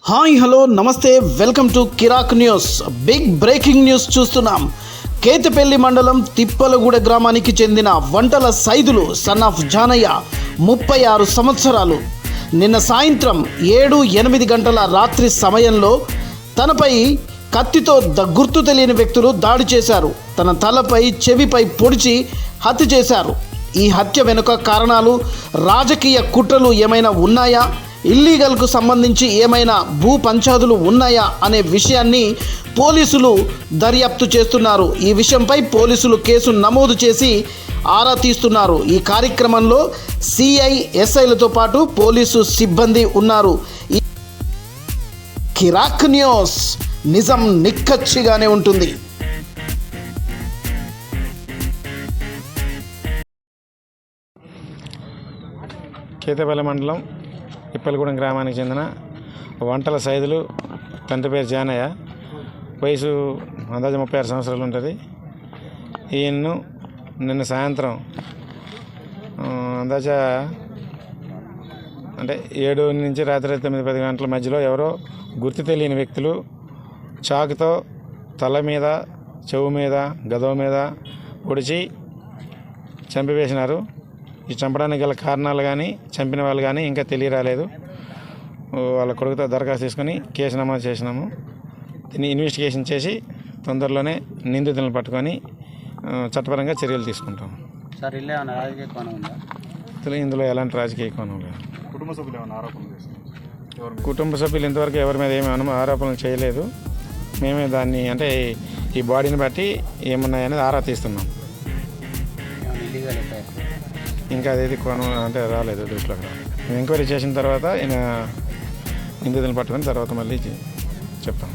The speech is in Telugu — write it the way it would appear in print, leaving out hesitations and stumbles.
హాయ్ హలో నమస్తే welcome to Kirak news. Big breaking news చూస్తున్నాం. కేతపల్లి మండలం తిప్పలగూడ గ్రామానికి చెందిన వంటల సైదులు సన్ ఆఫ్ జానయ్య 36 సంవత్సరాలు నిన్న సాయంత్రం 7-8 గంటల రాత్రి సమయంలో తనపై కత్తితో గుర్తు తెలియని వ్యక్తులు దాడి చేశారు. తన తలపై చెవిపై పొడిచి హత్య చేశారు. ఈ హత్య వెనుక కారణాలు, రాజకీయ కుట్రలు ఏమైనా ఉన్నాయా, ఇల్లీగల్కు సంబంధించి ఏమైనా భూ పంచాదులు ఉన్నాయా అనే విషయాన్ని పోలీసులు దర్యాప్తు చేస్తున్నారు. ఈ విషయంపై పోలీసులు కేసు నమోదు చేసి ఆరా తీస్తున్నారు. ఈ కార్యక్రమంలో సిఐ ఎస్ఐలతో పాటు పోలీసు సిబ్బంది ఉన్నారు. కిరాక్ న్యూస్ నిజం నిక్కచ్చిగానే ఉంటుంది. కేతపల్లి మండలం తిప్పలగూడెం గ్రామానికి చెందిన వంటల సైదులు, తండ్రి పేరు జానయ్య, వయసు అందాజు 36 సంవత్సరాలు ఉంటుంది. ఈయన్ను నిన్న సాయంత్రం అందాజా అంటే 7 నుంచి రాత్రి 9-10 గంటల మధ్యలో ఎవరో గుర్తు తెలియని వ్యక్తులు చాకుతో తల మీద, చెవు మీద, గదవ మీద పొడిచి చంపివేసినారు. ఈ చంపడానికి గల కారణాలు కానీ, చంపిన వాళ్ళు కానీ ఇంకా తెలియరాలేదు. వాళ్ళ కొడుకుతో దరఖాస్తు తీసుకొని కేసు నమోదు చేసినాము. దీన్ని ఇన్వెస్టిగేషన్ చేసి తొందరలోనే నిందితులను పట్టుకొని చట్టపరంగా చర్యలు తీసుకుంటాం. సార్ ఇల్లు ఏమైనా రాజకీయ కోణం ఉందా? ఇందులో ఎలాంటి రాజకీయ కోణం లేదు. కుటుంబ సభ్యులు ఇంతవరకు ఎవరి మీద ఏమి ఆరోపణలు చేయలేదు. మేమే దాన్ని అంటే ఈ బాడీని బట్టి ఏమున్నాయనేది ఆరా తీస్తున్నాం. ఇంకా అదేది కోణం అంటే రాలేదు దృష్టిలోకి రాలేదు. మేము ఎంక్వైరీ చేసిన తర్వాత ఈయన నిందితులను పట్టుకొని తర్వాత మళ్ళీ చెప్తాం.